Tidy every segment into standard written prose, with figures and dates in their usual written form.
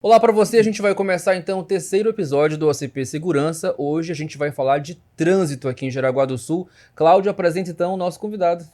Olá para você, a gente vai começar então o terceiro episódio do OCP Segurança. Hoje a gente vai falar de trânsito aqui em Jaraguá do Sul. Cláudio, apresenta então o nosso convidado.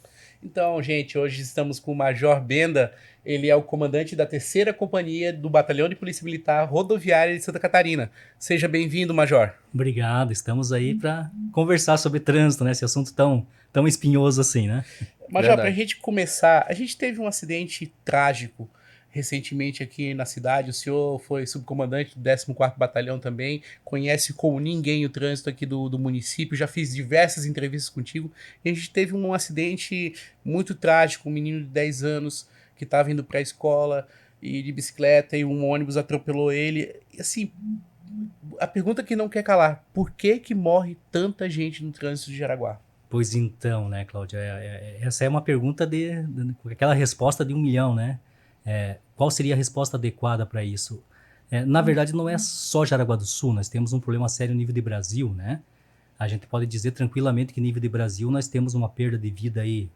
Então, gente, hoje estamos com o Major Benda. Ele é o comandante da terceira companhia do Batalhão de Polícia Militar Rodoviária de Santa Catarina. Seja bem-vindo, Major. Obrigado, estamos aí para conversar sobre trânsito, né? Esse assunto tão espinhoso assim, né? Major, para a Verdade. gente começar, a gente teve um acidente trágico recentemente aqui na cidade. O senhor foi subcomandante do 14º Batalhão também, conhece como ninguém o trânsito aqui do município, já fiz diversas entrevistas contigo. E a gente teve um acidente muito trágico, um menino de 10 anos que estava indo para a escola e de bicicleta e um ônibus atropelou ele. E, assim, a pergunta que não quer calar, por que que morre tanta gente no trânsito de Jaraguá? Pois então, né, Cláudia? Essa é uma pergunta com aquela resposta de 1 milhão, né? Qual seria a resposta adequada para isso? Na verdade, não é só Jaraguá do Sul, nós temos um problema sério nível de Brasil, né? A gente pode dizer tranquilamente que nível de Brasil nós temos uma perda de vida aí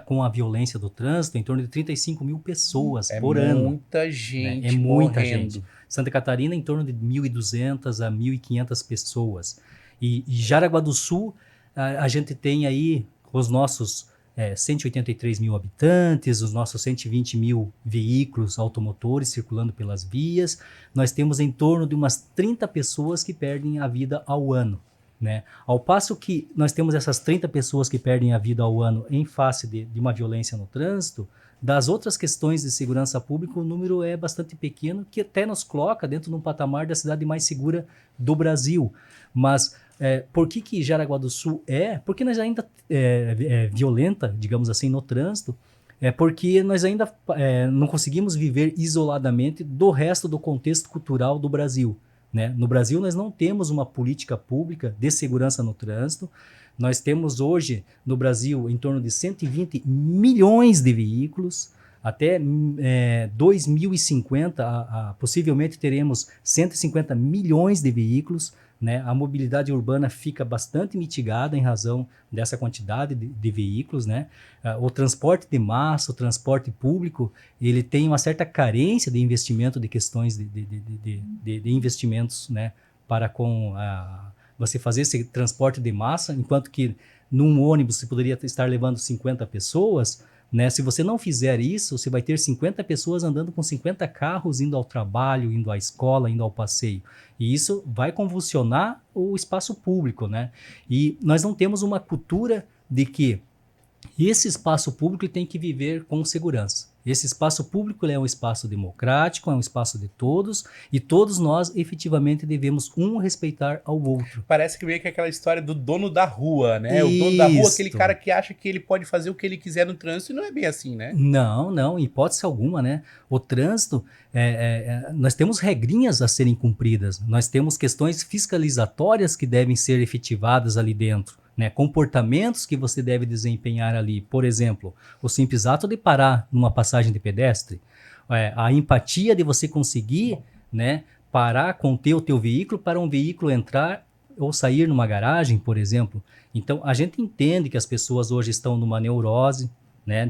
com a violência do trânsito em torno de 35 mil pessoas É por ano, muita né? É gente muita gente. morrendo. Santa Catarina em torno de 1.200 a 1.500 pessoas. E Jaraguá do Sul, a gente tem aí os nossos 183 mil habitantes, os nossos 120 mil veículos automotores circulando pelas vias. Nós temos em torno de umas 30 pessoas que perdem a vida ao ano. Né? Ao passo que nós temos essas 30 pessoas que perdem a vida ao ano em face de uma violência no trânsito, das outras questões de segurança pública, o número é bastante pequeno, que até nos coloca dentro de um patamar da cidade mais segura do Brasil. Mas por que Jaraguá do Sul é? Porque nós ainda violenta, digamos assim, no trânsito, porque nós ainda não conseguimos viver isoladamente do resto do contexto cultural do Brasil. Né? No Brasil, nós não temos uma política pública de segurança no trânsito. Nós temos hoje, no Brasil, em torno de 120 milhões de veículos. Até 2050, possivelmente teremos 150 milhões de veículos. Né? A mobilidade urbana fica bastante mitigada em razão dessa quantidade de veículos. Né? O transporte de massa, o transporte público, ele tem uma certa carência de investimento, de questões de investimentos, né? Para você fazer esse transporte de massa, enquanto que num ônibus você poderia estar levando 50 pessoas. Né? Se você não fizer isso, você vai ter 50 pessoas andando com 50 carros, indo ao trabalho, indo à escola, indo ao passeio. E isso vai convulsionar o espaço público. Né? E nós não temos uma cultura de que esse espaço público tem que viver com segurança. Esse espaço público é um espaço democrático, é um espaço de todos, e todos nós efetivamente devemos um respeitar ao outro. Parece que meio que aquela história do dono da rua, né? O dono da rua, aquele Isto. cara que acha que ele pode fazer o que ele quiser no trânsito, e não é bem assim, né? Não, em hipótese alguma, né? O trânsito, nós temos regrinhas a serem cumpridas, nós temos questões fiscalizatórias que devem ser efetivadas ali dentro, né? Comportamentos que você deve desempenhar ali. Por exemplo, o simples ato de parar numa passagem de pedestre, a empatia de você conseguir, né, parar, conter o teu veículo para um veículo entrar ou sair numa garagem, por exemplo. Então, a gente entende que as pessoas hoje estão numa neurose, né,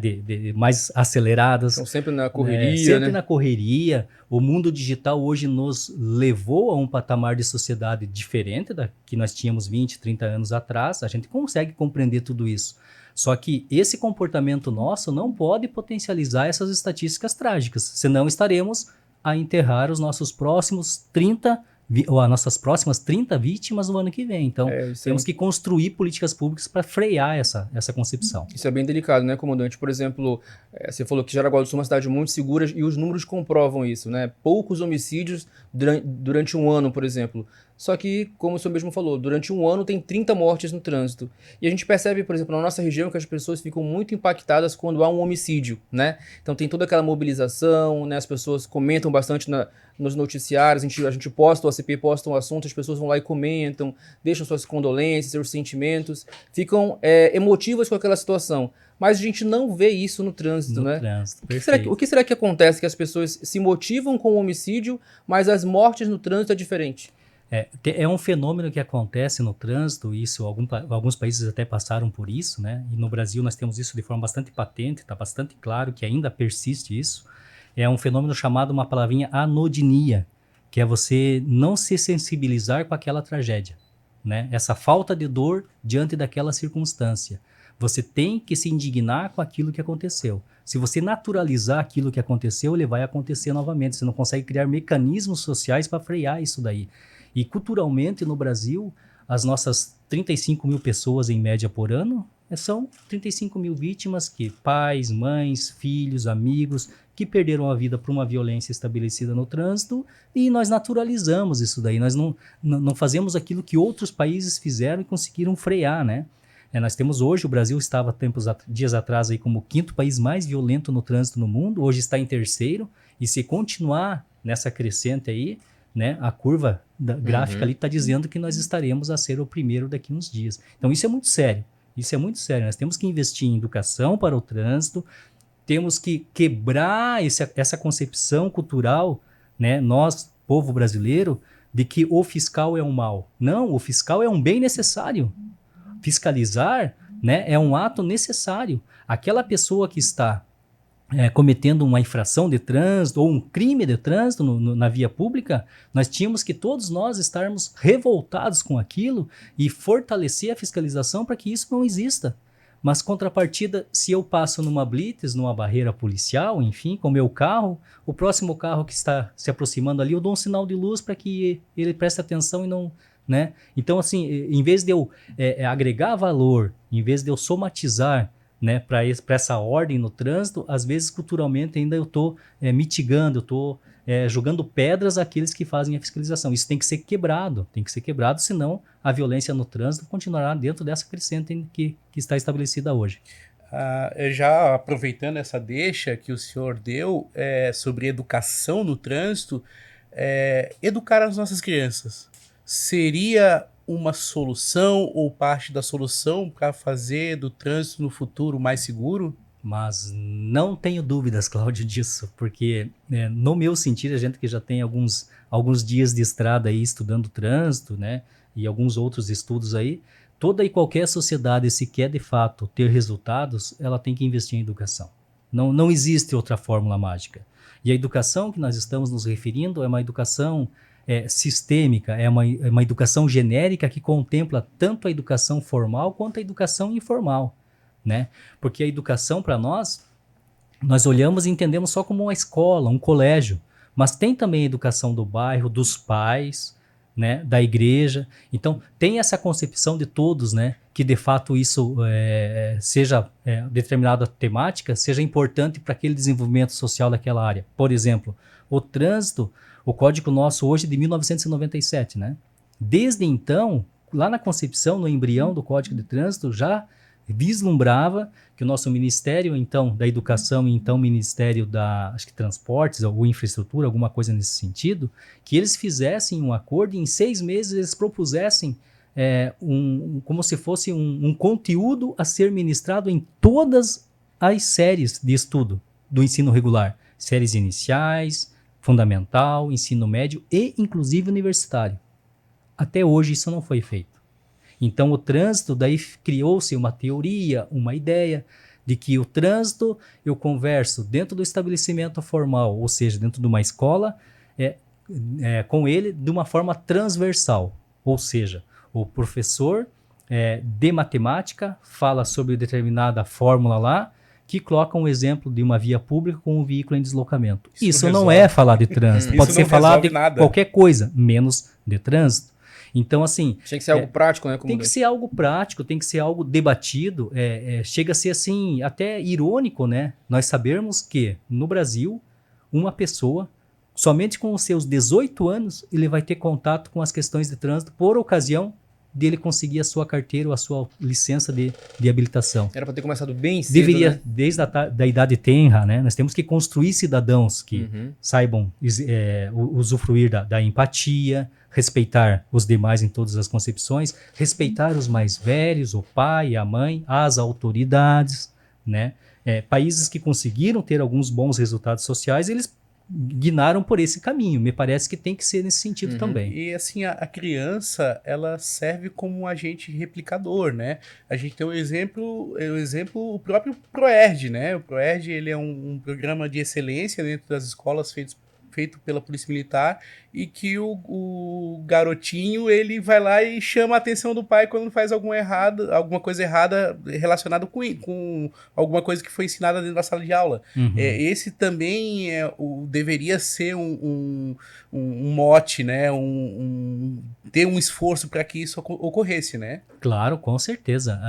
mais Estão aceleradas, sempre na correria, sempre né? na correria. O mundo digital hoje nos levou a um patamar de sociedade diferente da que nós tínhamos 20, 30 anos atrás. A gente consegue compreender tudo isso. Só que esse comportamento nosso não pode potencializar essas estatísticas trágicas, senão estaremos a enterrar os nossos próximos 30 ou as nossas próximas 30 vítimas no ano que vem. Então, Isso temos é, que construir políticas públicas para frear essa concepção. isso é bem delicado, né, comandante? Por exemplo, você falou que Jaraguá do Sul é uma cidade muito segura e os números comprovam isso, né? Poucos homicídios durante um ano, por exemplo. Só que, como o senhor mesmo falou, durante um ano tem 30 mortes no trânsito. E a gente percebe, por exemplo, na nossa região que as pessoas ficam muito impactadas quando há um homicídio, né? Então tem toda aquela mobilização, né? As pessoas comentam bastante nos noticiários, a gente posta, o ACP posta um assunto, as pessoas vão lá e comentam, deixam suas condolências, seus sentimentos, ficam emotivas com aquela situação. Mas a gente não vê isso no trânsito, No né? trânsito, O perfeito. que será que acontece que as pessoas se motivam com o homicídio, mas as mortes no trânsito é diferente? É um fenômeno que acontece no trânsito, isso alguns países até passaram por isso, né? E no Brasil nós temos isso de forma bastante patente, está bastante claro que ainda persiste isso. é um fenômeno chamado, uma palavrinha, anodinia, que é você não se sensibilizar com aquela tragédia, né? Essa falta de dor diante daquela circunstância. Você tem que se indignar com aquilo que aconteceu. Se você naturalizar aquilo que aconteceu, ele vai acontecer novamente. Você não consegue criar mecanismos sociais para frear isso daí. E culturalmente, no Brasil, as nossas 35 mil pessoas em média por ano, são 35 mil vítimas que pais, mães, filhos, amigos, que perderam a vida por uma violência estabelecida no trânsito, e nós naturalizamos isso daí. Nós não fazemos aquilo que outros países fizeram e conseguiram frear, né? Nós temos hoje, o Brasil estava dias atrás aí como o 5º país mais violento no trânsito no mundo, hoje está em 3º, e se continuar nessa crescente aí, né, a curva gráfica ali está dizendo que nós estaremos a ser o primeiro daqui uns dias. Então isso é muito sério. Isso é muito sério. Nós temos que investir em educação para o trânsito, temos que quebrar essa concepção cultural, né, nós, povo brasileiro, de que o fiscal é um mal. Não, o fiscal é um bem necessário. Fiscalizar, né, é um ato necessário. Aquela pessoa que está cometendo uma infração de trânsito ou um crime de trânsito na via pública, nós tínhamos que todos nós estarmos revoltados com aquilo e fortalecer a fiscalização para que isso não exista. Mas, contrapartida, se eu passo numa blitz, numa barreira policial, enfim, com o meu carro, o próximo carro que está se aproximando ali, eu dou um sinal de luz para que ele preste atenção e não... né? Então, assim, em vez de eu agregar valor, em vez de eu somatizar, né, para essa ordem no trânsito, às vezes culturalmente ainda eu estou mitigando, eu estou jogando pedras àqueles que fazem a fiscalização. Isso tem que ser quebrado, senão a violência no trânsito continuará dentro dessa crescente que está estabelecida hoje. Já aproveitando essa deixa que o senhor deu sobre educação no trânsito, educar as nossas crianças seria uma solução ou parte da solução para fazer do trânsito no futuro mais seguro? Mas não tenho dúvidas, Cláudio, disso, porque no meu sentido, a gente que já tem alguns dias de estrada aí estudando trânsito, né, e alguns outros estudos aí, toda e qualquer sociedade, se quer de fato ter resultados, ela tem que investir em educação. Não existe outra fórmula mágica. E a educação que nós estamos nos referindo é uma educação sistêmica, é uma educação genérica que contempla tanto a educação formal quanto a educação informal, né? Porque a educação para nós olhamos e entendemos só como uma escola, um colégio, mas tem também a educação do bairro, dos pais, né, da igreja. Então tem essa concepção de todos, né, que de fato isso seja determinada temática, seja importante para aquele desenvolvimento social daquela área. Por exemplo, o trânsito, o código nosso hoje é de 1997, né? Desde então, lá na concepção, no embrião do Código de Trânsito, já vislumbrava que o nosso Ministério, então, da Educação e então Ministério acho que Transportes ou Infraestrutura, alguma coisa nesse sentido, que eles fizessem um acordo e em 6 meses eles propusessem como se fosse um conteúdo a ser ministrado em todas as séries de estudo do ensino regular. Séries iniciais, fundamental, ensino médio e inclusive universitário. Até hoje isso não foi feito. Então o trânsito, daí criou-se uma teoria, uma ideia de que o trânsito eu converso dentro do estabelecimento formal, ou seja, dentro de uma escola, com ele de uma forma transversal. Ou seja, o professor de matemática fala sobre determinada fórmula lá, que coloca um exemplo de uma via pública com um veículo em deslocamento. Isso não é falar de trânsito. Pode ser falar de qualquer coisa, menos de trânsito. Então, assim... Tem que ser algo prático, né? Tem que ser algo prático, tem que ser algo debatido. Chega a ser, assim, até irônico, né? Nós sabermos que, no Brasil, uma pessoa, somente com os seus 18 anos, ele vai ter contato com as questões de trânsito por ocasião dele conseguir a sua carteira ou a sua licença de habilitação. Era para ter começado bem cedo, deveria, né? Desde da idade tenra, né? Nós temos que construir cidadãos que saibam usufruir da empatia, respeitar os demais em todas as concepções, respeitar os mais velhos, o pai, a mãe, as autoridades, né? Países que conseguiram ter alguns bons resultados sociais, eles guinaram por esse caminho. Me parece que tem que ser nesse sentido também. E assim, a criança, ela serve como um agente replicador, né? A gente tem o próprio ProERD, né? O ProERD, ele é um programa de excelência dentro das escolas feito pela Polícia Militar, e que o garotinho, ele vai lá e chama a atenção do pai quando faz alguma coisa errada relacionada com alguma coisa que foi ensinada dentro da sala de aula. Esse também deveria ser um mote, né? Ter um esforço para que isso ocorresse, né? Claro, com certeza.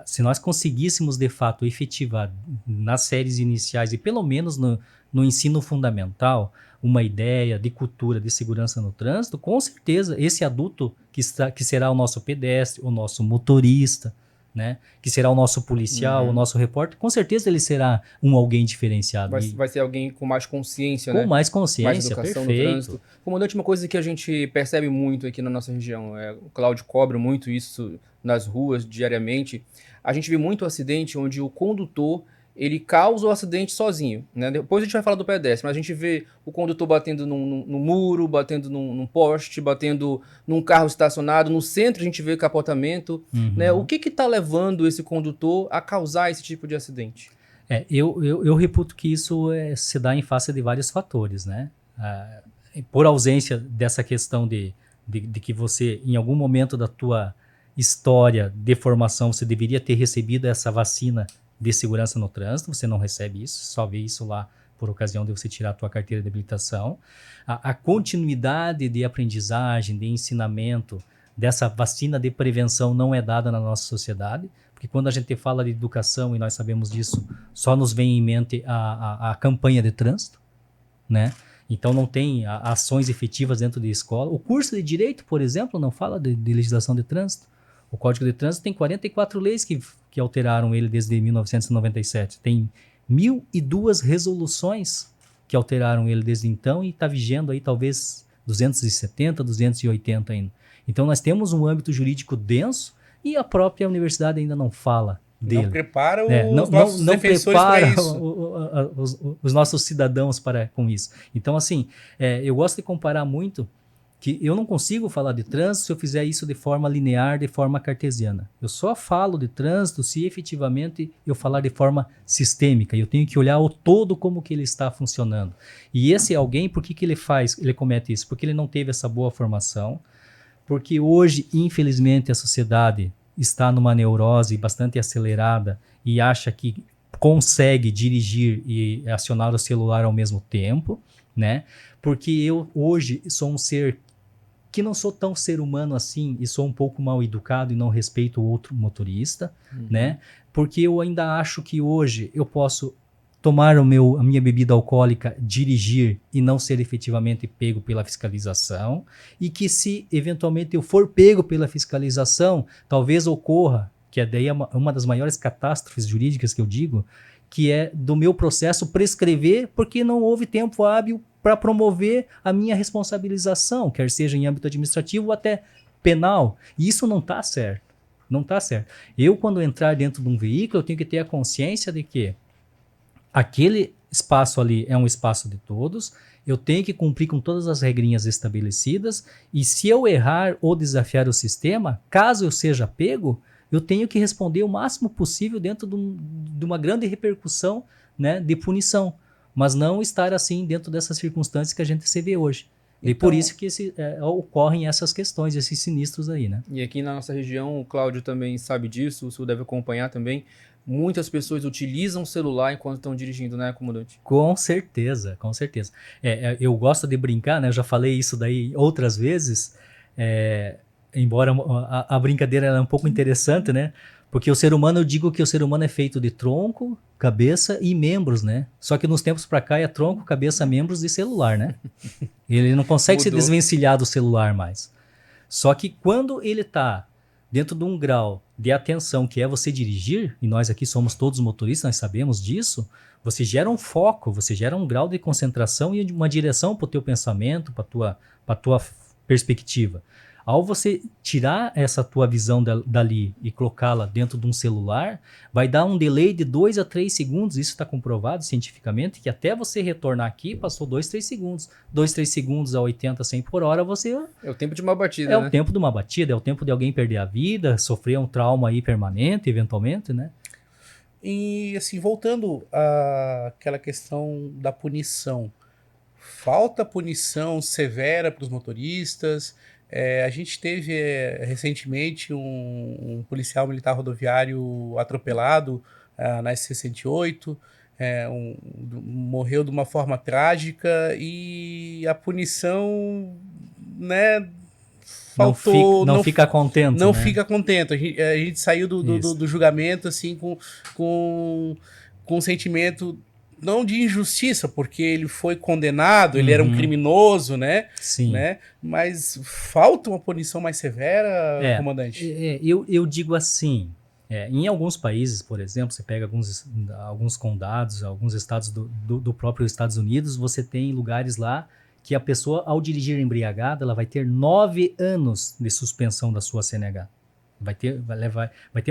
Se nós conseguíssemos, de fato, efetivar nas séries iniciais e pelo menos no ensino fundamental, uma ideia de cultura de segurança no trânsito, com certeza esse adulto que será o nosso pedestre, o nosso motorista, né, que será o nosso policial, o nosso repórter, com certeza ele será alguém diferenciado. Vai ser alguém com mais consciência, com né? mais consciência, mais educação no trânsito. Comandante, uma coisa que a gente percebe muito aqui na nossa região, o Cláudio cobra muito isso nas ruas diariamente, a gente vê muito acidente onde o condutor ele causa o acidente sozinho, né? Depois a gente vai falar do pedestre, mas a gente vê o condutor batendo num muro, batendo num poste, batendo num carro estacionado, no centro a gente vê capotamento, né? O que está levando esse condutor a causar esse tipo de acidente? Eu reputo que isso se dá em face de vários fatores, né? Por ausência dessa questão de que você, em algum momento da tua história de formação, você deveria ter recebido essa vacina de segurança no trânsito, você não recebe isso, só vê isso lá por ocasião de você tirar a tua carteira de habilitação. A continuidade de aprendizagem, de ensinamento, dessa vacina de prevenção não é dada na nossa sociedade, porque quando a gente fala de educação, e nós sabemos disso, só nos vem em mente a campanha de trânsito, né? Então não tem ações efetivas dentro de escola. O curso de Direito, por exemplo, não fala de legislação de trânsito. O Código de Trânsito tem 44 leis que alteraram ele desde 1997. Tem 1.002 resoluções que alteraram ele desde então e está vigendo aí talvez 270, 280 ainda. Então nós temos um âmbito jurídico denso e a própria universidade ainda não fala dele. Não prepara os nossos defensores para isso. Os nossos cidadãos com isso. Então assim, eu gosto de comparar muito que eu não consigo falar de trânsito se eu fizer isso de forma linear, de forma cartesiana. Eu só falo de trânsito se efetivamente eu falar de forma sistêmica. Eu tenho que olhar o todo como que ele está funcionando. E esse alguém, por que ele comete isso? Porque ele não teve essa boa formação, porque hoje, infelizmente, a sociedade está numa neurose bastante acelerada e acha que consegue dirigir e acionar o celular ao mesmo tempo, né? Porque eu hoje sou um ser que não sou tão ser humano assim e sou um pouco mal educado e não respeito o outro motorista, né? Porque eu ainda acho que hoje eu posso tomar a minha bebida alcoólica, dirigir e não ser efetivamente pego pela fiscalização, e que se eventualmente eu for pego pela fiscalização, talvez ocorra, que daí é uma das maiores catástrofes jurídicas que eu digo, que é do meu processo prescrever porque não houve tempo hábil para promover a minha responsabilização, quer seja em âmbito administrativo ou até penal. E isso não está certo. Não está certo. Eu, quando entrar dentro de um veículo, eu tenho que ter a consciência de que aquele espaço ali é um espaço de todos, eu tenho que cumprir com todas as regrinhas estabelecidas, e se eu errar ou desafiar o sistema, caso eu seja pego, eu tenho que responder o máximo possível dentro de uma grande repercussão, né, de punição, mas não estar assim dentro dessas circunstâncias que a gente se vê hoje. Então, e por isso que ocorrem essas questões, esses sinistros aí, né? E aqui na nossa região, o Cláudio também sabe disso, o senhor deve acompanhar também, muitas pessoas utilizam o celular enquanto estão dirigindo, né, comandante? Com certeza, com certeza. Eu gosto de brincar, né? Eu já falei isso daí outras vezes, embora a brincadeira é um pouco interessante, né? Porque o ser humano, eu digo que o ser humano é feito de tronco, cabeça e membros, né? Só que nos tempos pra cá é tronco, cabeça, membros e celular, né? Ele não consegue se desvencilhar do celular mais. Só que quando ele tá dentro de um grau de atenção que é você dirigir, e nós aqui somos todos motoristas, nós sabemos disso, você gera um foco, você gera um grau de concentração e uma direção para o teu pensamento, para tua perspectiva. Ao você tirar essa tua visão dali e colocá-la dentro de um celular, vai dar um delay de 2 a 3 segundos, isso está comprovado cientificamente, que até você retornar aqui, passou 2, 3 segundos. 2, 3 segundos a 80, 100 por hora, você... É o tempo de uma batida, É né? o tempo de uma batida, é o tempo de alguém perder a vida, sofrer um trauma aí permanente, eventualmente, né? E assim, voltando àquela questão da punição, falta punição severa para os motoristas. A gente teve recentemente um policial militar rodoviário atropelado na S-68, morreu de uma forma trágica e a punição, né, faltou. Não fica contente, Não né? fica contente. A gente saiu Isso. do julgamento assim com um sentimento não de injustiça, porque ele foi condenado, ele era um criminoso, né? Sim. né? Mas falta uma punição mais severa, comandante? Eu digo assim, em alguns países, por exemplo, você pega alguns condados, alguns estados do próprio Estados Unidos, você tem lugares lá que a pessoa, ao dirigir embriagada, ela vai ter 9 anos de suspensão da sua CNH. Vai ter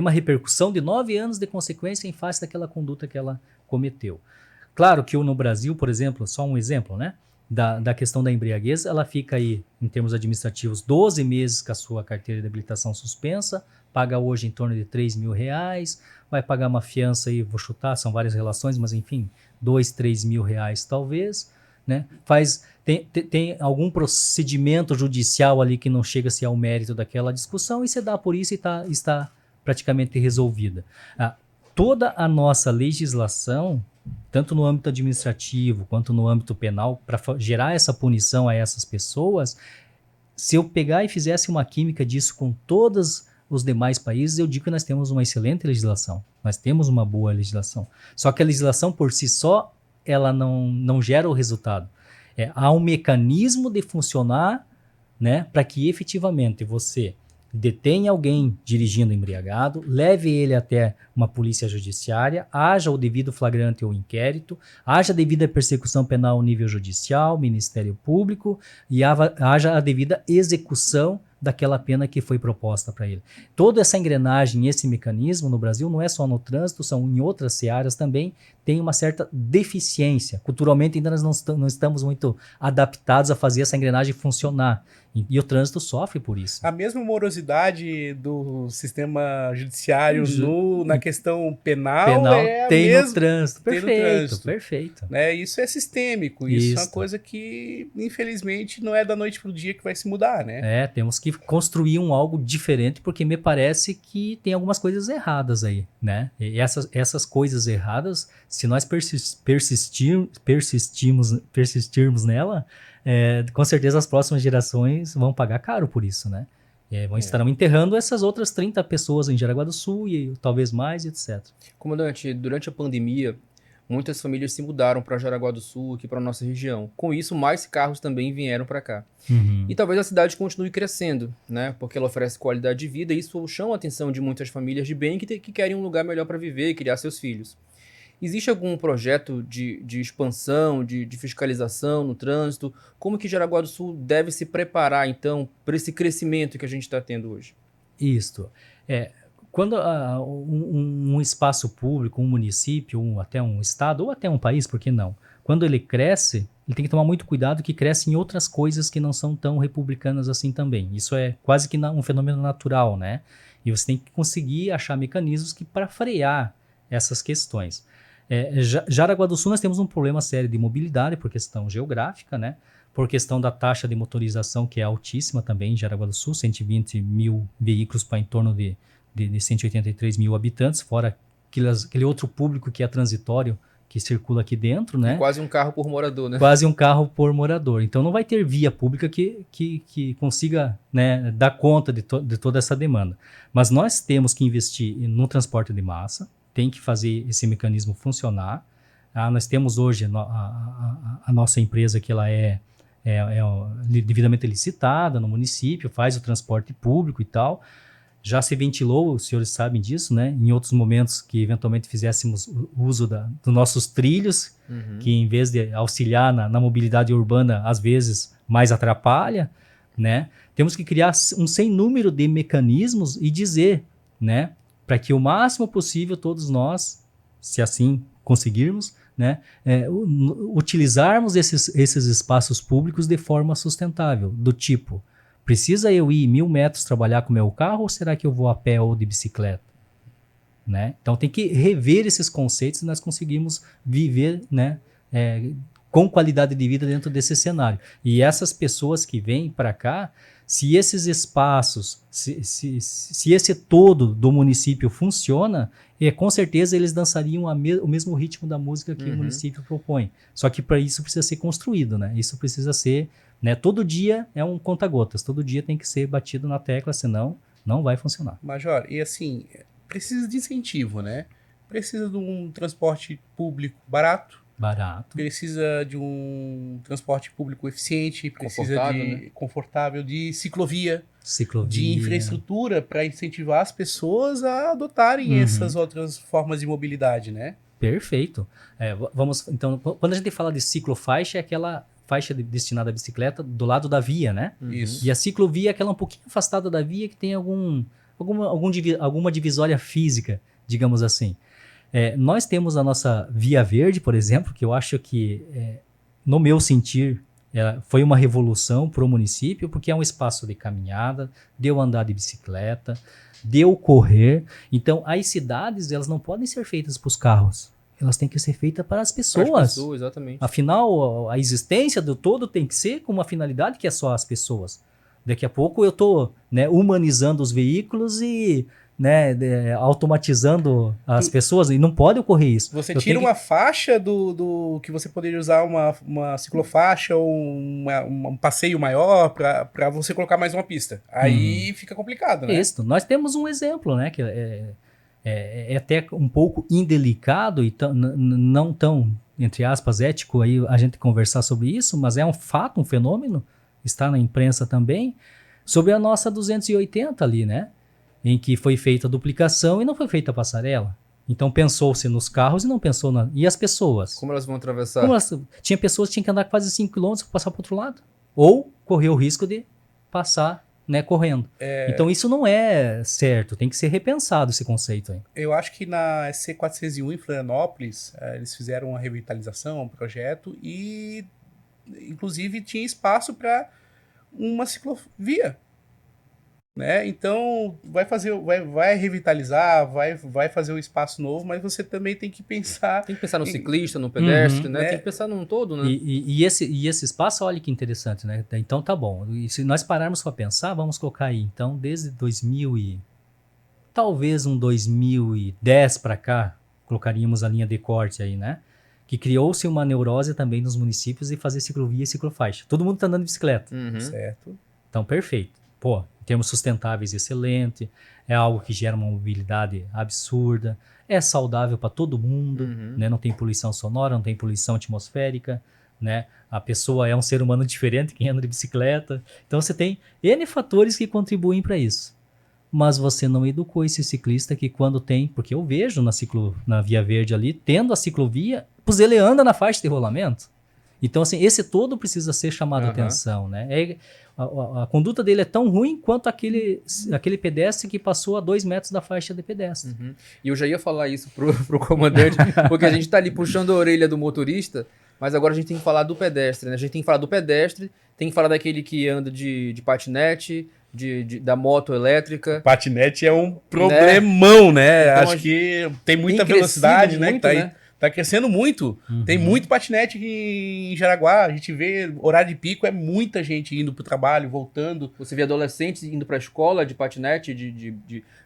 uma repercussão de 9 anos de consequência em face daquela conduta que ela cometeu. Claro que no Brasil, por exemplo, só um exemplo, né? Da questão da embriaguez, ela fica aí, em termos administrativos, 12 meses com a sua carteira de habilitação suspensa, paga hoje em torno de R$3.000, vai pagar uma fiança aí, vou chutar, são várias relações, mas enfim, R$2.000, R$3.000 talvez, né? Tem algum procedimento judicial ali que não chega-se ao mérito daquela discussão e você dá por isso e está praticamente resolvida. Toda a nossa legislação, tanto no âmbito administrativo quanto no âmbito penal, para gerar essa punição a essas pessoas, se eu pegar e fizesse uma química disso com todos os demais países, eu digo que nós temos uma excelente legislação. Nós temos uma boa legislação. Só que a legislação por si só, ela não gera o resultado. Há um mecanismo de funcionar, né, para que efetivamente você detenha alguém dirigindo embriagado, leve ele até uma polícia judiciária, haja o devido flagrante ou inquérito, haja a devida persecução penal ao nível judicial, Ministério Público, e haja a devida execução daquela pena que foi proposta para ele. Toda essa engrenagem, esse mecanismo no Brasil, não é só no trânsito, são em outras searas também, tem uma certa deficiência. Culturalmente ainda nós não estamos muito adaptados a fazer essa engrenagem funcionar. E o trânsito sofre por isso. A mesma morosidade do sistema judiciário na questão penal tem mesma, no trânsito. Perfeito, perfeito. Né? Isso é sistêmico. Isso é uma coisa que, infelizmente, não é da noite para o dia que vai se mudar, né? Temos que construir algo diferente, porque me parece que tem algumas coisas erradas aí, né? E essas coisas erradas, se nós persistirmos nela, com certeza as próximas gerações vão pagar caro por isso, né? Estarão enterrando essas outras 30 pessoas em Jaraguá do Sul e talvez mais, etc. Comandante, durante a pandemia, muitas famílias se mudaram para Jaraguá do Sul, aqui para nossa região. Com isso, mais carros também vieram para cá. E talvez a cidade continue crescendo, né? Porque ela oferece qualidade de vida e isso chama a atenção de muitas famílias de bem que querem um lugar melhor para viver e criar seus filhos. Existe algum projeto de expansão, de fiscalização no trânsito? Como que Jaraguá do Sul deve se preparar, então, para esse crescimento que a gente está tendo hoje? Isso. Quando um espaço público, um município, até um estado, ou até um país, por que não? Quando ele cresce, ele tem que tomar muito cuidado que cresce em outras coisas que não são tão republicanas assim também. Isso é quase que um fenômeno natural, né? E você tem que conseguir achar mecanismos para frear essas questões. Jaraguá do Sul nós temos um problema sério de mobilidade por questão geográfica, né? Por questão da taxa de motorização que é altíssima também em Jaraguá do Sul, 120 mil veículos para em torno de 183 mil habitantes, fora aquele outro público que é transitório, que circula aqui dentro, né? Quase um carro por morador, né? Quase um carro por morador. Então não vai ter via pública que consiga, né, dar conta de toda essa demanda. Mas nós temos que investir no transporte de massa, tem que fazer esse mecanismo funcionar. Nós temos hoje a nossa empresa que ela é devidamente licitada no município, faz o transporte público e tal. Já se ventilou, os senhores sabem disso, né? Em outros momentos que eventualmente fizéssemos uso dos nossos trilhos, que em vez de auxiliar na mobilidade urbana, às vezes mais atrapalha. né? Temos que criar um sem número de mecanismos e dizer, né, para que o máximo possível todos nós, se assim conseguirmos, né, utilizarmos esses espaços públicos de forma sustentável, do tipo, precisa eu ir 1.000 metros trabalhar com o meu carro ou será que eu vou a pé ou de bicicleta? Né? Então tem que rever esses conceitos e nós conseguimos viver, né, com qualidade de vida dentro desse cenário. E essas pessoas que vêm para cá, se esses espaços, se esse todo do município funciona, com certeza eles dançariam o mesmo ritmo da música que o município propõe. Só que para isso precisa ser construído, né? Isso precisa ser, né? Todo dia é um conta-gotas, todo dia tem que ser batido na tecla, senão não vai funcionar. Major, e assim, precisa de incentivo, né? Precisa de um transporte público barato, precisa de um transporte público eficiente, precisa confortável, de ciclovia, de infraestrutura para incentivar as pessoas a adotarem essas outras formas de mobilidade, né? Perfeito. Então, quando a gente fala de ciclofaixa, é aquela faixa destinada à bicicleta do lado da via, né? Isso. E a ciclovia é aquela um pouquinho afastada da via que tem alguma divisória física, digamos assim. Nós temos a nossa Via Verde, por exemplo, que eu acho que, no meu sentir, foi uma revolução para o município, porque é um espaço de caminhada, de eu andar de bicicleta, de eu correr. Então, as cidades, elas não podem ser feitas para os carros. Elas têm que ser feitas para as pessoas. Para as pessoas, exatamente. Afinal, a existência do todo tem que ser com uma finalidade que é só as pessoas. Daqui a pouco eu estou, né, humanizando os veículos e, né, automatizando as pessoas, e não pode ocorrer isso. Você tira uma faixa do que você poderia usar uma ciclofaixa ou um passeio maior para você colocar mais uma pista. Aí fica complicado, né? Isso. Nós temos um exemplo, né, que é até um pouco indelicado e não tão, entre aspas, ético aí a gente conversar sobre isso, mas é um fato, um fenômeno, está na imprensa também, sobre a nossa 280 ali, né? Em que foi feita a duplicação e não foi feita a passarela. Então pensou-se nos carros e não pensou na... E as pessoas? Como elas vão atravessar? Tinha pessoas que tinham que andar quase 5 km para passar para o outro lado. Ou correr o risco de passar, né, correndo. Então isso não é certo, tem que ser repensado esse conceito aí. Eu acho que na SC401 em Florianópolis, eles fizeram uma revitalização, um projeto, e inclusive tinha espaço para uma ciclovia, né? Então vai revitalizar, vai fazer um espaço novo, mas você também tem que pensar... Tem que pensar no ciclista, no pedestre, né? Tem que pensar num todo, né? E esse espaço, olha que interessante, né? Então tá bom. E se nós pararmos para pensar, vamos colocar aí, então, desde 2010 para cá, colocaríamos a linha de corte aí, né? Que criou-se uma neurose também nos municípios de fazer ciclovia e ciclofaixa. Todo mundo está andando de bicicleta. Certo. Então, perfeito. Pô, em termos sustentáveis, excelente. É algo que gera uma mobilidade absurda. É saudável para todo mundo, né? Não tem poluição sonora, não tem poluição atmosférica, né? A pessoa é um ser humano diferente quem anda de bicicleta. Então, você tem N fatores que contribuem para isso. Mas você não educou esse ciclista que quando tem... Porque eu vejo na Via Verde ali, tendo a ciclovia, pois ele anda na faixa de rolamento. Então, assim, esse todo precisa ser chamado a atenção, né? A conduta dele é tão ruim quanto aquele pedestre que passou a 2 metros da faixa de pedestre. E eu já ia falar isso pro comandante, porque a gente tá ali puxando a orelha do motorista, mas agora a gente tem que falar do pedestre, né? A gente tem que falar do pedestre, tem que falar daquele que anda de patinete, da moto elétrica. Patinete é um problemão, né? Então, acho que tem muita velocidade, né? Muito, Que tá né? Tá crescendo muito. Tem muito patinete aqui em Jaraguá. A gente vê, horário de pico, é muita gente indo pro trabalho, voltando. Você vê adolescentes indo pra escola de patinete,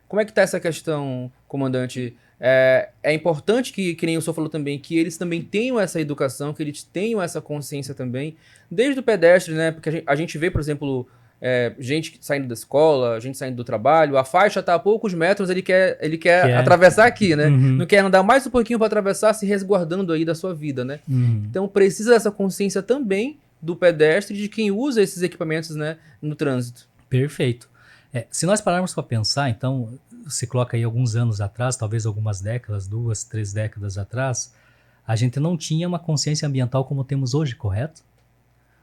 Como é que tá essa questão, comandante? É importante que nem o senhor falou também, que eles também tenham essa educação, que eles tenham essa consciência também, desde o pedestre, né? Porque a gente vê, por exemplo... gente saindo da escola, gente saindo do trabalho, a faixa tá a poucos metros, ele quer atravessar aqui, né? Não quer andar mais um pouquinho para atravessar, se resguardando aí da sua vida, né? Então precisa dessa consciência também do pedestre, de quem usa esses equipamentos, né, no trânsito. Perfeito. Se nós pararmos para pensar, então, você coloca aí alguns anos atrás, talvez algumas décadas, 2, 3 décadas atrás, a gente não tinha uma consciência ambiental como temos hoje, correto?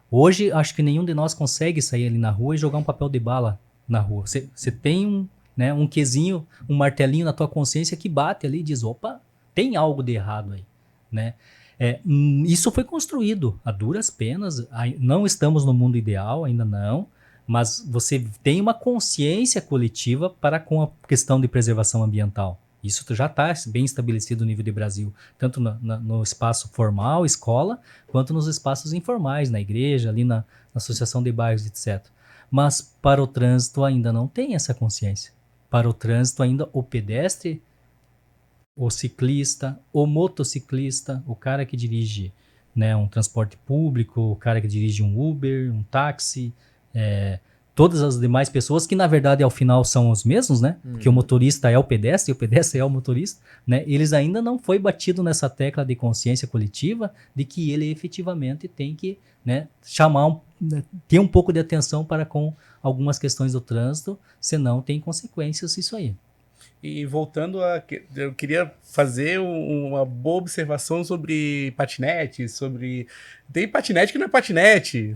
Hoje, acho que nenhum de nós consegue sair ali na rua e jogar um papel de bala na rua. Você tem um quezinho, um martelinho na tua consciência que bate ali e diz, opa, tem algo de errado aí, né? Isso foi construído a duras penas, não estamos no mundo ideal, ainda não, mas você tem uma consciência coletiva para com a questão de preservação ambiental. Isso já está bem estabelecido no nível de Brasil, tanto no espaço formal, escola, quanto nos espaços informais, na igreja, ali na associação de bairros, etc. Mas para o trânsito ainda não tem essa consciência. Para o trânsito ainda o pedestre, o ciclista, o motociclista, o cara que dirige, né, um transporte público, o cara que dirige um Uber, um táxi, todas as demais pessoas que na verdade ao final são os mesmos, né? Porque o motorista é o pedestre e o pedestre é o motorista, né? Eles ainda não foi batido nessa tecla de consciência coletiva de que ele efetivamente tem que, né, ter um pouco de atenção para com algumas questões do trânsito, senão tem consequências isso aí. E voltando eu queria fazer uma boa observação sobre patinete, tem patinete que não é patinete,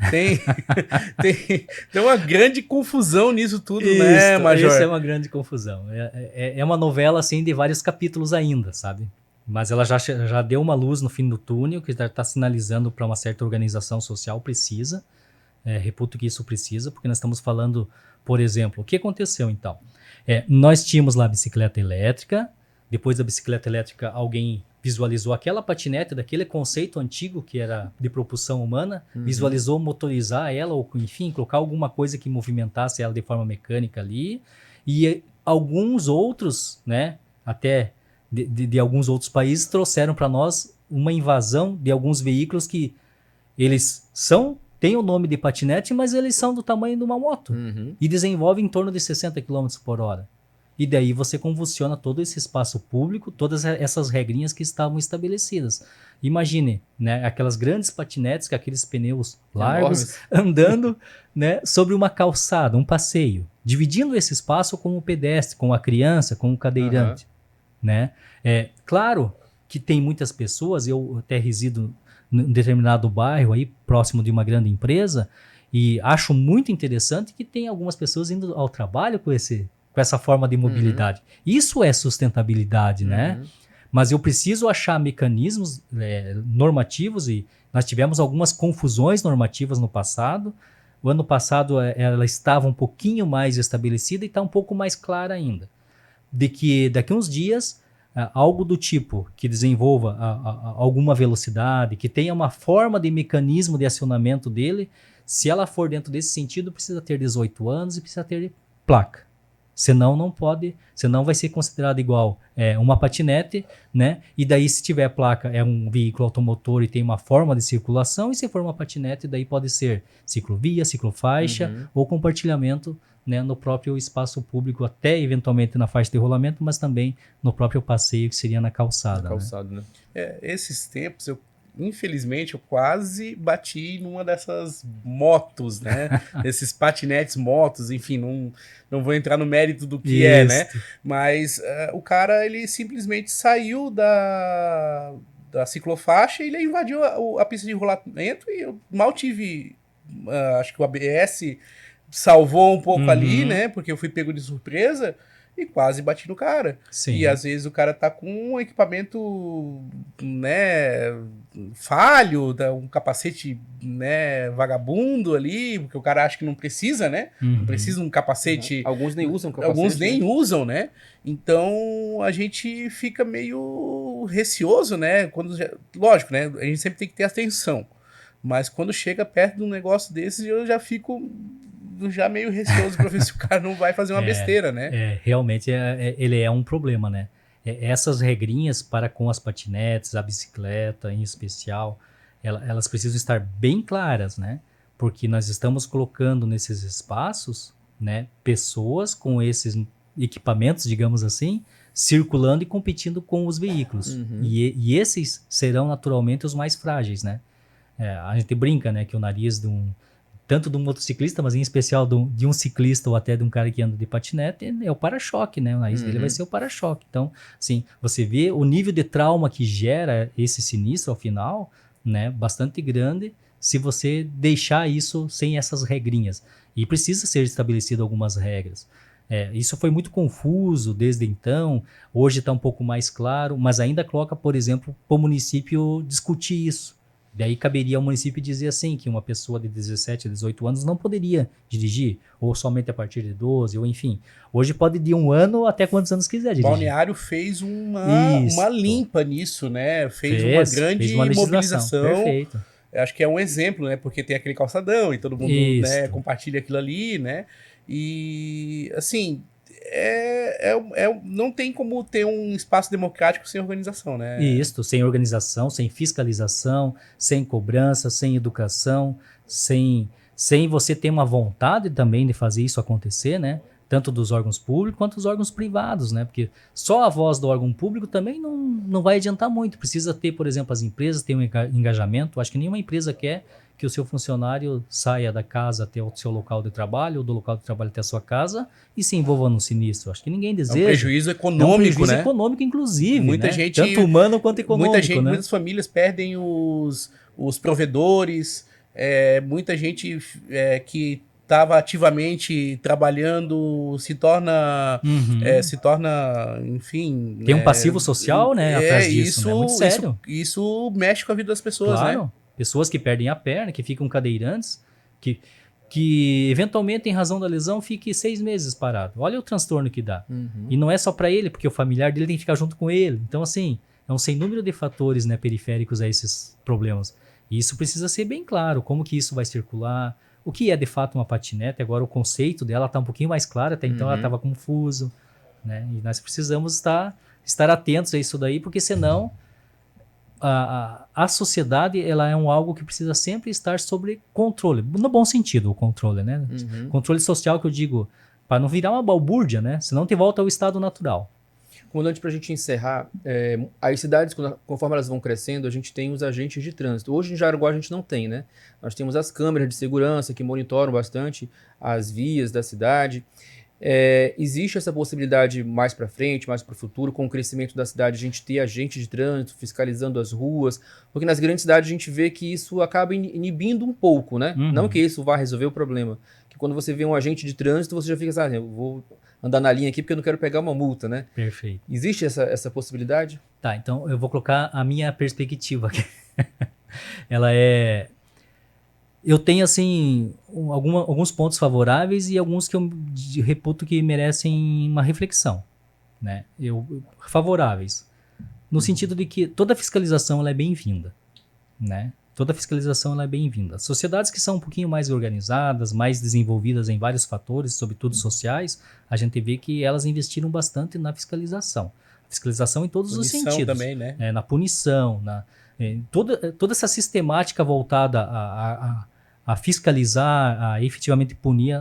tem uma grande confusão nisso tudo, né, Major? Isso é uma grande confusão. É uma novela, assim, de vários capítulos ainda, sabe? Mas ela já deu uma luz no fim do túnel, que já está sinalizando para uma certa organização social precisa, reputo que isso precisa, porque nós estamos falando, por exemplo, o que aconteceu então? Nós tínhamos lá a bicicleta elétrica, depois da bicicleta elétrica alguém visualizou aquela patinete daquele conceito antigo que era de propulsão humana, visualizou motorizar ela ou enfim, colocar alguma coisa que movimentasse ela de forma mecânica ali, e alguns outros, né, até de alguns outros países trouxeram para nós uma invasão de alguns veículos que eles têm o nome de patinete, mas eles são do tamanho de uma moto. E desenvolvem em torno de 60 km por hora. E daí você convulsiona todo esse espaço público, todas essas regrinhas que estavam estabelecidas. Imagine, né, aquelas grandes patinetes com aqueles pneus largos, andando, né, sobre uma calçada, um passeio, dividindo esse espaço com o pedestre, com a criança, com o cadeirante. Né? Claro que tem muitas pessoas, eu até resido em determinado bairro aí, próximo de uma grande empresa, e acho muito interessante que tem algumas pessoas indo ao trabalho com essa forma de mobilidade. Isso é sustentabilidade, né? Mas eu preciso achar mecanismos normativos, e nós tivemos algumas confusões normativas no passado. O ano passado ela estava um pouquinho mais estabelecida e está um pouco mais clara ainda. De que daqui a uns dias algo do tipo que desenvolva alguma velocidade, que tenha uma forma de mecanismo de acionamento dele, se ela for dentro desse sentido, precisa ter 18 anos e precisa ter placa. Senão não pode, senão vai ser considerado igual uma patinete, né? E daí se tiver placa é um veículo automotor e tem uma forma de circulação, e se for uma patinete daí pode ser ciclovia, ciclofaixa ou compartilhamento, né, no próprio espaço público, até eventualmente na faixa de rolamento, mas também no próprio passeio, que seria na calçada. Né? Esses tempos, infelizmente, eu quase bati numa dessas motos, né? Esses patinetes motos, enfim, não vou entrar no mérito do que né? Mas o cara, ele simplesmente saiu da ciclofaixa e ele invadiu a pista de rolamento, e eu mal tive, acho que o ABS salvou um pouco ali, né? Porque eu fui pego de surpresa e quase bati no cara. Sim. E às vezes o cara tá com um equipamento, né, falho, um capacete, né, vagabundo ali, porque o cara acha que não precisa, né? Não precisa um capacete. Alguns nem usam capacete. Alguns nem usam, né? Então a gente fica meio receoso, né? Lógico, né? A gente sempre tem que ter atenção. Mas quando chega perto de um negócio desses, eu já fico meio receoso para ver se o cara não vai fazer uma besteira, né? Realmente ele é um problema, né? Essas regrinhas para com as patinetes, a bicicleta em especial, elas precisam estar bem claras, né? Porque nós estamos colocando nesses espaços, né, pessoas com esses equipamentos, digamos assim, circulando e competindo com os veículos. E esses serão naturalmente os mais frágeis, né? A gente brinca, né, que o nariz tanto de um motociclista, mas em especial de um ciclista ou até de um cara que anda de patinete, é o para-choque, né? O nariz dele vai ser o para-choque. Então, assim, você vê o nível de trauma que gera esse sinistro ao final, né? Bastante grande, se você deixar isso sem essas regrinhas. E precisa ser estabelecido algumas regras. Isso foi muito confuso desde então, hoje está um pouco mais claro, mas ainda coloca, por exemplo, para o município discutir isso. Daí caberia ao município dizer assim, que uma pessoa de 17, 18 anos não poderia dirigir, ou somente a partir de 12, ou enfim. Hoje pode de 1 ano até quantos anos quiser O dirigir. Balneário fez uma limpa nisso, né? Fez uma grande uma legislação. mobilização. Perfeito. Acho que é um exemplo, né? Porque tem aquele calçadão e todo mundo, né, compartilha aquilo ali, né? E, assim, não tem como ter um espaço democrático sem organização, né? Isso, sem organização, sem fiscalização, sem cobrança, sem educação, sem você ter uma vontade também de fazer isso acontecer, né? Tanto dos órgãos públicos quanto dos órgãos privados, né? Porque só a voz do órgão público também não vai adiantar muito. Precisa ter, por exemplo, as empresas ter um engajamento. Acho que nenhuma empresa quer que o seu funcionário saia da casa até o seu local de trabalho, ou do local de trabalho até a sua casa, e se envolva no sinistro. Acho que ninguém deseja. É um prejuízo econômico, é um prejuízo né? econômico, inclusive, muita né? gente, tanto humano quanto econômico, né? Muitas famílias perdem os provedores, muita gente que estava ativamente trabalhando se torna, enfim... Tem um passivo social, né, atrás disso, né? Muito sério. Isso mexe com a vida das pessoas, claro, né? Pessoas que perdem a perna, que ficam cadeirantes, que eventualmente, em razão da lesão, fique 6 meses parado. Olha o transtorno que dá. E não é só para ele, porque o familiar dele tem que ficar junto com ele. Então, assim, é um sem número de fatores, né, periféricos a esses problemas. E isso precisa ser bem claro, como que isso vai circular, o que é de fato uma patinete. Agora o conceito dela está um pouquinho mais claro, até então ela estava confuso, né? E nós precisamos estar atentos a isso daí, porque senão a sociedade ela é algo que precisa sempre estar sob controle, no bom sentido o controle, né? Controle social, que eu digo, para não virar uma balbúrdia, né? Senão te volta ao estado natural. Comandante, para a gente encerrar, as cidades, conforme elas vão crescendo, a gente tem os agentes de trânsito. Hoje em Jaraguá a gente não tem, né? Nós temos as câmeras de segurança que monitoram bastante as vias da cidade. Existe essa possibilidade mais para frente, mais para o futuro, com o crescimento da cidade, a gente ter agentes de trânsito fiscalizando as ruas, porque nas grandes cidades a gente vê que isso acaba inibindo um pouco, né? Não que isso vá resolver o problema, que quando você vê um agente de trânsito, você já fica assim, eu vou andar na linha aqui porque eu não quero pegar uma multa, né? Perfeito. Existe essa possibilidade? Tá, então eu vou colocar a minha perspectiva aqui. Eu tenho, assim, alguns pontos favoráveis e alguns que eu reputo que merecem uma reflexão, né? Favoráveis, no sentido de que toda fiscalização ela é bem-vinda, né? Toda fiscalização ela é bem-vinda. Sociedades que são um pouquinho mais organizadas, mais desenvolvidas em vários fatores, sobretudo sociais, a gente vê que elas investiram bastante na fiscalização. Fiscalização em todos os sentidos. Também, né? Na punição, toda essa sistemática voltada a fiscalizar, a efetivamente punir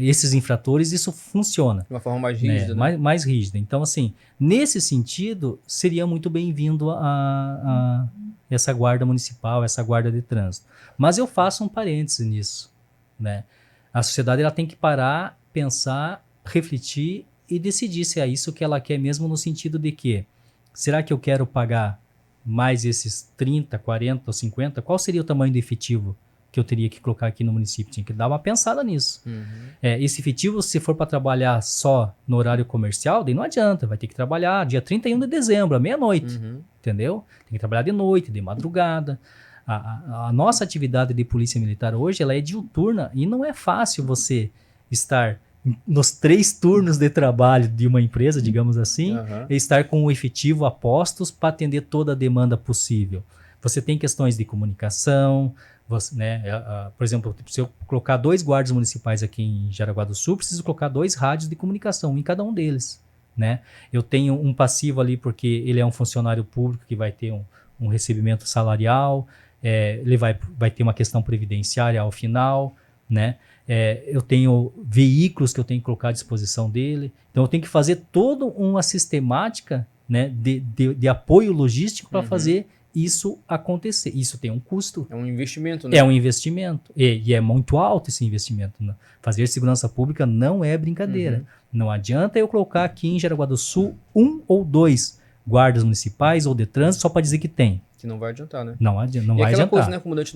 esses infratores, isso funciona. De uma forma mais rígida, né? Mais rígida. Então, assim, nesse sentido, seria muito bem-vindo a essa guarda municipal, essa guarda de trânsito. Mas eu faço um parêntese nisso, né? A sociedade ela tem que parar, pensar, refletir e decidir se é isso que ela quer mesmo, no sentido de que, será que eu quero pagar mais esses 30, 40 ou 50? Qual seria o tamanho do efetivo que eu teria que colocar aqui no município? Tinha que dar uma pensada nisso. Esse efetivo, se for para trabalhar só no horário comercial, daí não adianta, vai ter que trabalhar dia 31 de dezembro, à meia-noite, entendeu? Tem que trabalhar de noite, de madrugada. A nossa atividade de polícia militar hoje, ela é diuturna e não é fácil você estar nos 3 turnos de trabalho de uma empresa, digamos assim, e estar com o efetivo a postos para atender toda a demanda possível. Você tem questões de comunicação, por exemplo, se eu colocar 2 guardas municipais aqui em Jaraguá do Sul, preciso colocar 2 rádios de comunicação em cada um deles, né? Eu tenho um passivo ali porque ele é um funcionário público que vai ter um recebimento salarial, ele vai ter uma questão previdenciária ao final, né? Eu tenho veículos que eu tenho que colocar à disposição dele. Então eu tenho que fazer toda uma sistemática, né, de apoio logístico para fazer isso acontecer. Isso tem um custo. É um investimento, né? É um investimento. E é muito alto esse investimento, né? Fazer segurança pública não é brincadeira. Não adianta eu colocar aqui em Jaraguá do Sul 1 ou 2 guardas municipais ou de trânsito só para dizer que tem. Que não vai adiantar, né? Não E vai aquela adiantar. coisa, né, comandante?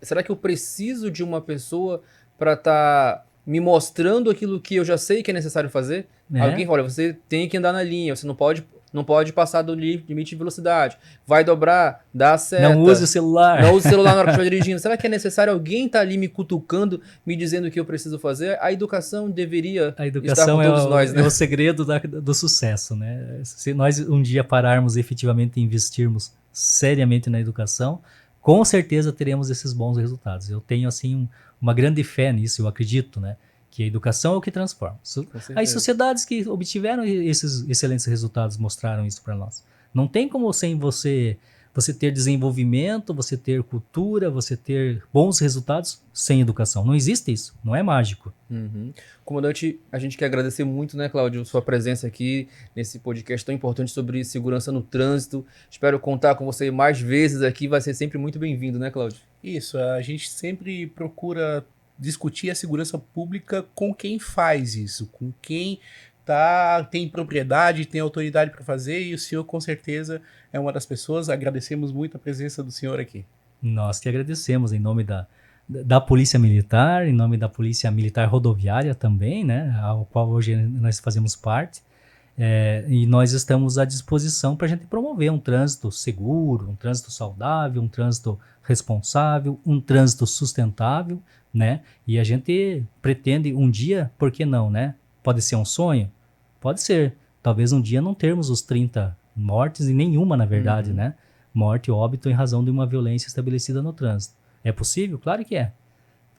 Será que eu preciso de uma pessoa para estar me mostrando aquilo que eu já sei que é necessário fazer? Né? Alguém fala, olha, você tem que andar na linha, você não pode passar do limite de velocidade. Vai dobrar, dá a seta. Não use o celular. Não use o celular na hora que estiver dirigindo. Será que é necessário alguém estar ali me cutucando, me dizendo o que eu preciso fazer? A educação deveria A estar educação com todos nós, né? é o segredo do sucesso, né? Se nós um dia pararmos efetivamente e investirmos seriamente na educação, com certeza teremos esses bons resultados. Eu tenho, assim, uma grande fé nisso, eu acredito, né? Que a educação é o que transforma. Com certeza. As sociedades que obtiveram esses excelentes resultados mostraram isso para nós. Não tem como sem você ter desenvolvimento, você ter cultura, você ter bons resultados sem educação. Não existe isso, não é mágico. Uhum. Comandante, a gente quer agradecer muito, né, Cláudio, sua presença aqui nesse podcast tão importante sobre segurança no trânsito. Espero contar com você mais vezes aqui, vai ser sempre muito bem-vindo, né, Cláudio? Isso, a gente sempre procura discutir a segurança pública com quem faz isso, com quem tem propriedade, tem autoridade para fazer, e o senhor com certeza é uma das pessoas. Agradecemos muito a presença do senhor aqui. Nós que agradecemos em nome da Polícia Militar, em nome da Polícia Militar Rodoviária também, né, ao qual hoje nós fazemos parte, e nós estamos à disposição para a gente promover um trânsito seguro, um trânsito saudável, um trânsito responsável, um trânsito sustentável, né, e a gente pretende um dia, por que não, né, pode ser um sonho? Pode ser, talvez um dia não termos os 30 mortes e nenhuma, na verdade, né, morte ou óbito em razão de uma violência estabelecida no trânsito. É possível? Claro que é.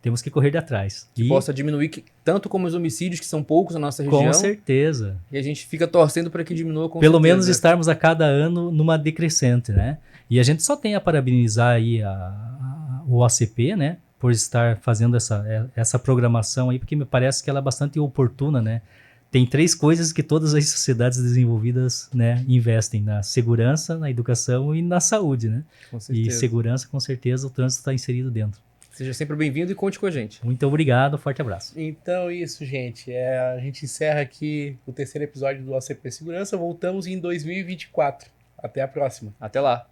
Temos que correr de atrás. Que possa diminuir tanto como os homicídios, que são poucos na nossa região. Com certeza. E a gente fica torcendo para que diminua com Pelo certeza. menos estarmos a cada ano numa decrescente, né? E a gente só tem a parabenizar aí o ACP, né? Por estar fazendo essa programação aí, porque me parece que ela é bastante oportuna, né? Tem 3 coisas que todas as sociedades desenvolvidas, né, investem: na segurança, na educação e na saúde, né? Com certeza. E segurança, com certeza, o trânsito está inserido dentro. Seja sempre bem-vindo e conte com a gente. Muito obrigado, forte abraço. Então isso, gente. A gente encerra aqui o 3º episódio do ACP Segurança. Voltamos em 2024. Até a próxima. Até lá.